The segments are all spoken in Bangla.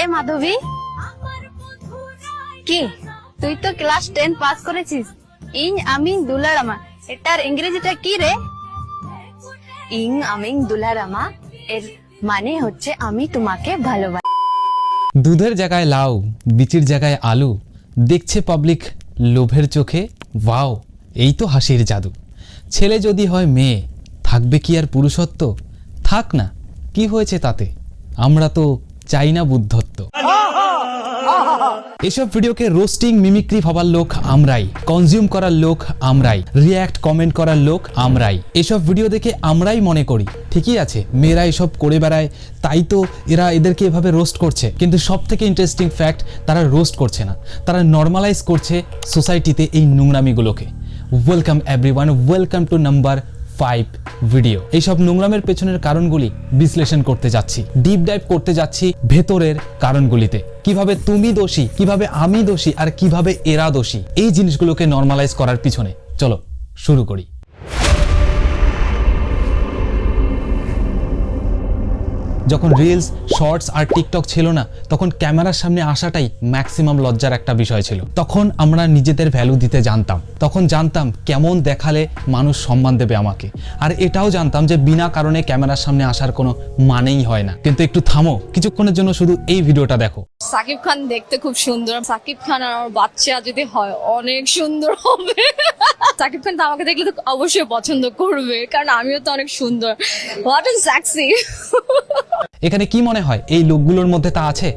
এ মাধবী, কি তুই তো ক্লাস 10 পাস করেছিস? আমি দুলারামা, এটার ইংরেজিটা কি রে? আমি দুলারামা এর মানে হচ্ছে আমি তোমাকে ভালোবাসি। দুধের জায়গায় লাউ, বিচির জায়গায় আলু, দেখছে পাবলিক লোভের চোখে। ওয়াও, এই তো হাসির জাদু। ছেলে যদি হয় মেয়ে, থাকবে কি আর পুরুষত্ব? থাক না, কি হয়েছে তাতে? আমরা তো চাই না বুদ্ধত্ব। এসব ভিডিওকে রোস্টিং মিমিক্রি ভাবার লোক আমরাই, কনজিউম করার লোক আমরাই, রিয়্যাক্ট কমেন্ট করার লোক আমরাই। এসব ভিডিও দেখে আমরাই মনে করি ঠিকই আছে, মেয়েরা এসব করে বেড়ায়, তাই তো এরা এদেরকে এভাবে রোস্ট করছে। কিন্তু সব থেকে ইন্টারেস্টিং ফ্যাক্ট, তারা রোস্ট করছে না, তারা নর্মালাইজ করছে সোসাইটিতে এই নোংরামিগুলোকে। Welcome everyone, welcome to number 5 video. এইসব নোংরামের পেছনের কারণগুলি বিশ্লেষণ করতে যাচ্ছি, ডিপ ডাইভ করতে যাচ্ছি ভেতরের কারণগুলিতে। কিভাবে তুমি দোষী, কিভাবে আমি দোষী, আর কিভাবে এরা দোষী, এই জিনিসগুলোকে নর্মালাইজ করার পিছনে। চলো শুরু করি। যখন রিলস, শর্টস আর টিকটক ছিল না, তখন ক্যামেরার সামনে আসাটাই ম্যাক্সিমাম লজ্জার একটা বিষয় ছিল। তখন আমরা নিজেদের ভ্যালু দিতে জানতাম, তখন জানতাম কেমন দেখালে মানুষ সম্মান দেবে আমাকে, আর এটাও জানতাম যে বিনা কারণে ক্যামেরার সামনে আসার কোনো মানেই হয় না। কিন্তু একটু থামো, কিছুক্ষণের জন্য শুধু এই ভিডিওটা দেখো। সাকিব খান দেখতে খুব সুন্দর, সাকিব খান আর আমার বাচ্চা যদি হয় অনেক সুন্দর হবে। সাকিব খান তো আমাকে দেখলে তো অবশ্যই পছন্দ করবে, কারণ আমিও তো অনেক সুন্দর। What is sexy. এখানে কি মনে হয় এই লোকগুলোর মধ্যে তা আছে?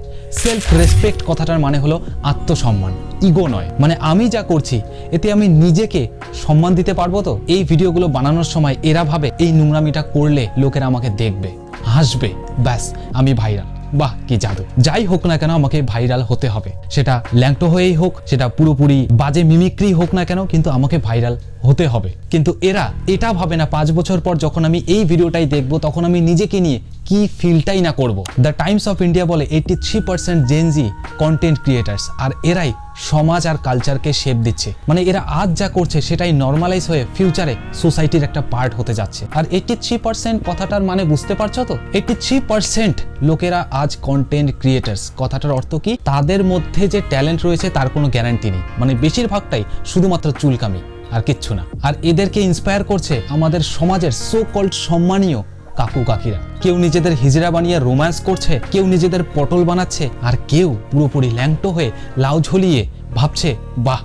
সেলফ রেসপেক্ট কথাটার মানে হলো আত্মসম্মান, ইগো নয়। মানে আমি যা করছি এতে আমি নিজেকে সম্মান দিতে পারবো তো? এই ভিডিওগুলো বানানোর সময় এরা ভাবে এই নোংরামিটা করলে লোকেরা আমাকে দেখবে, হাসবে, ব্যাস আমি ভাইরাল। বাহ, কি জাদু! যাই হোক না কেন আমাকে ভাইরাল হতে হবে, সেটা ল্যাংটো হয়েই হোক, সেটা পুরোপুরি বাজে মিমিক্রি হোক না কেন, কিন্তু আমাকে ভাইরাল হতে হবে। কিন্তু এরা এটা ভাবে না 5 বছর পর যখন আমি এই ভিডিওটাই দেখবো, তখন আমি নিজেকে নিয়ে কি ফিলটাই না করব। দ্য টাইমস অফ ইন্ডিয়া বলে 83% জেনজি কন্টেন্ট ক্রিয়েটার্স, আর এরাই সমাজ আর কালচারকে শেপ দিচ্ছে। মানে এরা আজ যা করছে সেটাই নর্মালাইজ হয়ে ফিউচারে সোসাইটির একটা পার্ট হতে যাচ্ছে। আর 83% কথাটার মানে বুঝতে পারছো তো? 83% লোকেরা আজ কন্টেন্ট ক্রিয়েটার্স। কথাটার অর্থ কি? তাদের মধ্যে যে ট্যালেন্ট রয়েছে তার কোনো গ্যারান্টি নেই। মানে বেশিরভাগটাই শুধুমাত্র চুলকামি, আর কিচ্ছু না। আর এদেরকে ইন্সপায়ার করছে আমাদের সমাজের সো কল্ড সম্মানীয় কাকু কাকিরা। কেউ নিজেদের হিজড়া বানিয়ে রোম্যান্স করছে, কেউ নিজেদের পটল বানাচ্ছে, আর কেউ পুরোপুরি ল্যাংটো হয়ে লাউ ঝুলিয়ে ভাবছে বাহ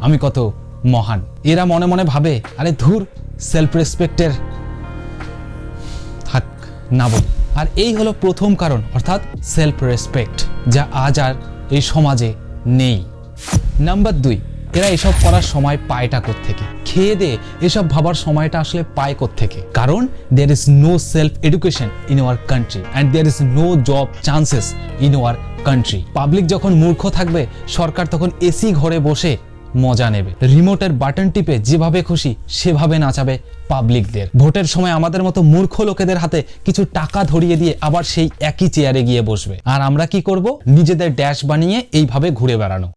আমি কত মহান। এরা মনে মনে ভাবে আরে ধুর, সেলফ রেসপেক্টের থাক না বল। আর এই হলো প্রথম কারণ, অর্থাৎ সেলফ রেসপেক্ট, যা আজ আর এই সমাজে নেই। নাম্বার 2, এরা এসব করার সময় পায়টা কোত্থেকে? খেয়ে দে এসব ভাবার সময়টা আসলে পায় কোত্থেকে? কারণ there is no self education in our country and there is no job chances in our country. Public যখন মূর্খ থাকবে, সরকার তখন এসি ঘরে বসে মজা নেবে, রিমোটের বাটন টিপে যেভাবে খুশি সেভাবে নাচাবে পাবলিকদের। ভোটের সময় আমাদের মতো মূর্খ লোকেদের হাতে কিছু টাকা ধরিয়ে দিয়ে আবার সেই একই চেয়ারে গিয়ে বসবে। আর আমরা কি করব? নিজেদের ড্যাশ বানিয়ে এইভাবে ঘুরে বেড়ানো।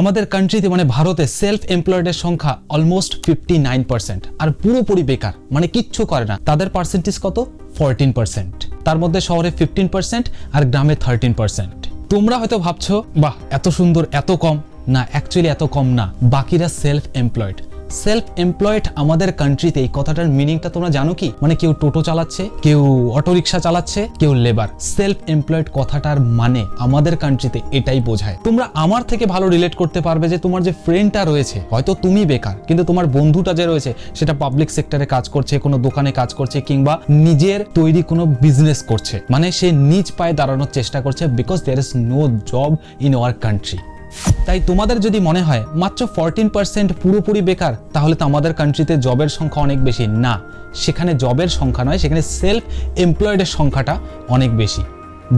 আমাদের কান্ট্রিতে মানে ভারতে সেলফ এমপ্লয়েডের সংখ্যা অলমোস্ট 59%, আর পুরোপুরি বেকার মানে কিচ্ছু করে না তাদের পার্সেন্টেজ কত? 14%। তার মধ্যে শহরে 15% আর গ্রামে 13%। তোমরা হয়তো ভাবছো বাহ এত সুন্দর, এত কম। না, অ্যাকচুয়ালি এত কম না, বাকিরা সেলফ এমপ্লয়েড। সেলফ এমপ্লয়েড আমাদের কান্ট্রিতে এই কথাটার মিনিংটা তোমরা জানো কি? মানে কেউ টোটো চালাচ্ছে, কেউ অটোরিকশা চালাচ্ছে, কেউ লেবার। সেলফ এমপ্লয়েড কথাটার মানে আমাদের কান্ট্রিতে এটাই বোঝায়। তোমরা আমার থেকে ভালো রিলেট করতে পারবে যে তোমার যে ফ্রেন্ডটা রয়েছে, হয়তো তুমি বেকার, কিন্তু তোমার বন্ধুটা যে রয়েছে সেটা পাবলিক সেক্টরে কাজ করছে, কোনো দোকানে কাজ করছে, কিংবা নিজের তৈরি কোনো বিজনেস করছে। মানে সে নিজ পায়ে দাঁড়ানোর চেষ্টা করছে, because there is no job in our country. তাই তোমাদের যদি মনে হয় মাত্র 14% পুরোপুরি বেকার, তাহলে তো আমাদের কান্ট্রিতে জবের সংখ্যা অনেক বেশি। না, সেখানে জবের সংখ্যা নয়, সেখানে সেলফ এমপ্লয়েডের সংখ্যাটা অনেক বেশি।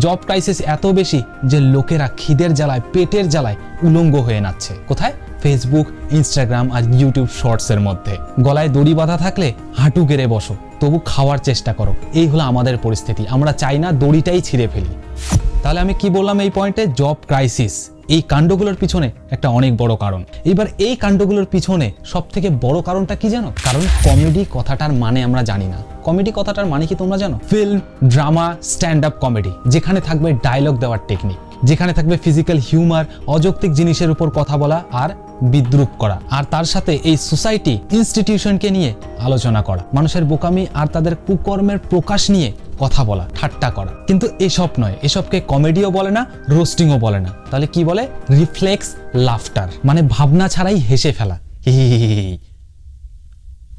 জব ক্রাইসিস এত বেশি যে লোকেরা খিদের জ্বালায়, পেটের জ্বালায় উলঙ্গ হয়ে নাচছে। কোথায়? ফেসবুক, ইনস্টাগ্রাম আর ইউটিউব শর্টসের মধ্যে। গলায় দড়ি বাঁধা থাকলে হাঁটু গেড়ে বসো, তবু খাওয়ার চেষ্টা করো। এই হলো আমাদের পরিস্থিতি। আমরা চাই না দড়িটাই ছিঁড়ে ফেলি। তাহলে আমি কি বললাম এই পয়েন্টে? Job crisis. এই কাণ্ডগুলোর পিছনে একটা অনেক বড় কারণ। এবার এই কাণ্ডগুলোর পিছনে সব থেকে বড় কারণটা কি জানো? কারণ কমেডি কথাটার মানে আমরা জানি না। কমেডি কথাটার মানে কি তোমরা জানো? Film, drama, stand up comedy, যেখানে থাকবে ডায়লগ দেওয়ার টেকনিক, যেখানে থাকবে ফিজিক্যাল হিউমার, অযৌক্তিক জিনিসের উপর কথা বলা আর বিদ্রুপ করা, আর তার সাথে এই সোসাইটি ইনস্টিটিউশনকে নিয়ে আলোচনা করা, মানুষের বোকামি আর তাদের কুকর্মের প্রকাশ নিয়ে কথা বলা, ঠাট্টা করা। কিন্তু এসব নয়, এসবকে কমেডিও বলে না, রোস্টিংও বলে না। তাহলে কি বলে? রিফ্লেক্স লাফটার, মানে ভাবনা ছাড়াই হেসে ফেলা।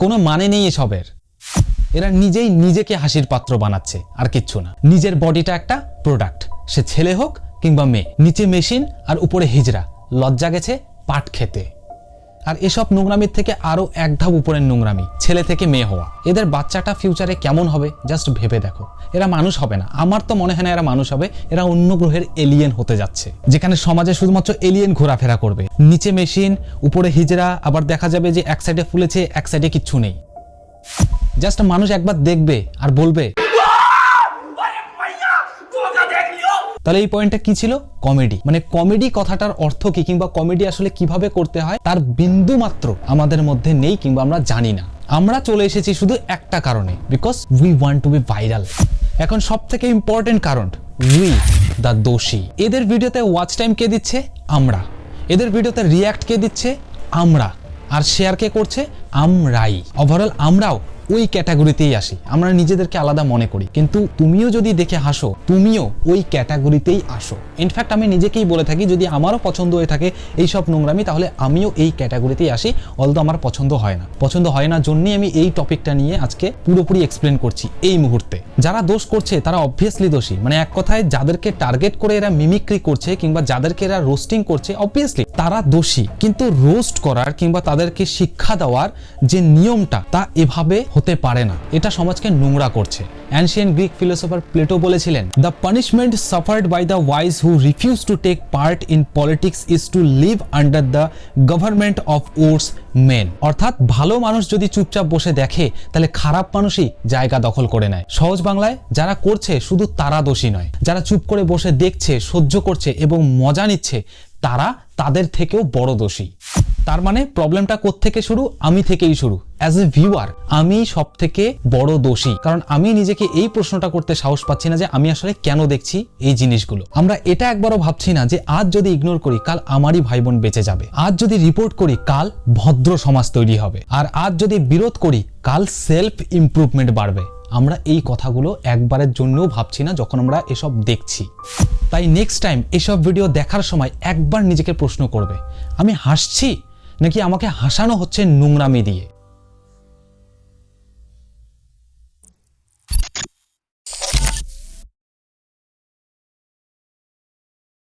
কোনো মানে নেই এসবের। এরা নিজেই নিজেকে হাসির পাত্র বানাচ্ছে, আর কিচ্ছু না। নিজের বডিটা একটা প্রোডাক্ট, সে ছেলে হোক কিংবা মেয়ে, নিচে মেশিন আর উপরে হিজড়া, লজ্জা গেছে পাট খেতে। আর এসব নোংরামির থেকে আরো এক ধাপ উপরের নোংরামি, ছেলে থেকে মেয়ে হওয়া। এদের বাচ্চাটা ফিউচারে কেমন হবে জাস্ট ভেবে দেখো। এরা মানুষ হবে না, আমার তো মনে হয় না এরা মানুষ হবে। এরা অন্য গ্রহের এলিয়েন হতে যাচ্ছে, যেখানে সমাজে শুধুমাত্র এলিয়েন ঘোরাফেরা করবে। নিচে মেশিন, উপরে হিজড়া, আবার দেখা যাবে যে এক সাইডে ফুলেছে, এক সাইডে কিচ্ছু নেই। জাস্ট মানুষ একবার দেখবে আর বলবে। তাহলে এই পয়েন্টটা কি ছিল? কমেডি। মানে কমেডি কথাটার অর্থ কি, কিংবা কমেডি আসলে কিভাবে করতে হয় তার বিন্দু মাত্র আমাদের মধ্যে নেই, কিংবা আমরা জানি না। আমরা চলে এসেছি শুধু একটা কারণে, because we want to B viral. এখন সব থেকে ইম্পর্টেন্ট কারণ, উই দ্য দোষী। এদের ভিডিওতে ওয়াচ টাইম কে দিচ্ছে? আমরা। এদের ভিডিওতে রিয়্যাক্ট কে দিচ্ছে? আমরা। আর শেয়ার কে করছে? আমরাই। ওভারঅল আমরাও ওই ক্যাটাগরিতেই আসি, আমরা নিজেদেরকে আলাদা মনে করি। কিন্তু তুমিও যদি দেখে হাসো, তুমিও ওই ক্যাটাগরিতেই আসো। ইনফ্যাক্ট আমি নিজেকেই বলে থাকি, যদি আমারও পছন্দ হয়ে থাকে এইসব নোংরামি, তাহলে আমিও এই ক্যাটাগরিতেই আসি। অলদো আমার পছন্দ হয় না। পছন্দ হয় না জন্যই আমি এই টপিকটা নিয়ে আজকে পুরোপুরি এক্সপ্লেন করছি এই মুহূর্তে। যারা দোষ করছে তারা অবভিয়াসলি দোষী। মানে এক কথায় যাদেরকে টার্গেট করে এরা মিমিক্রি করছে, কিংবা যাদেরকে এরা রোস্টিং করছে, অবভিয়াসলি তারা দোষী। কিন্তু রোস্ট করার কিংবা তাদেরকে শিক্ষা দেওয়ার যে নিয়মটা, তা এভাবে হতে পারে না। এটা সমাজকে নোংরা করছে। অ্যানশিয়েন্ট গ্রিক ফিলোসোফার প্লেটো বলেছিলেন, the punishment suffered by the wise who refuse to take part in politics is to live under the government of worse men. অর্থাৎ ভালো মানুষ যদি চুপচাপ বসে দেখে, তাহলে খারাপ মানুষই জায়গা দখল করে নেয়। সহজ বাংলায়, যারা করছে শুধু তারা দোষী নয়, যারা চুপ করে বসে দেখছে, সহ্য করছে এবং মজা নিচ্ছে, তারা তাদের থেকেও বড় দোষী। তার মানে প্রবলেমটা কোত্থেকে শুরু? আমি থেকেই শুরু। অ্যাজ এ ভিউয়ার আমি সব থেকে বড় দোষী, কারণ আমি নিজেকে এই প্রশ্নটা করতে সাহস পাচ্ছি না যে আমি আসলে কেন দেখছি এই জিনিসগুলো। আমরা এটা একবারও ভাবছি না যে আজ যদি ইগনোর করি, কাল আমারই ভাই বোন বেঁচে যাবে। আজ যদি রিপোর্ট করি, কাল ভদ্র সমাজ তৈরি হবে। আর আজ যদি বিরোধ করি, কাল সেলফ ইমপ্রুভমেন্ট বাড়বে। আমরা এই কথাগুলো একবারের জন্যও ভাবছি না যখন আমরা এসব দেখছি। তাই নেক্সট টাইম এসব ভিডিও দেখার সময় একবার নিজেকে প্রশ্ন করবে, আমি হাসছি নাকি আমাকে হাসানো হচ্ছে নোংরামি দিয়ে।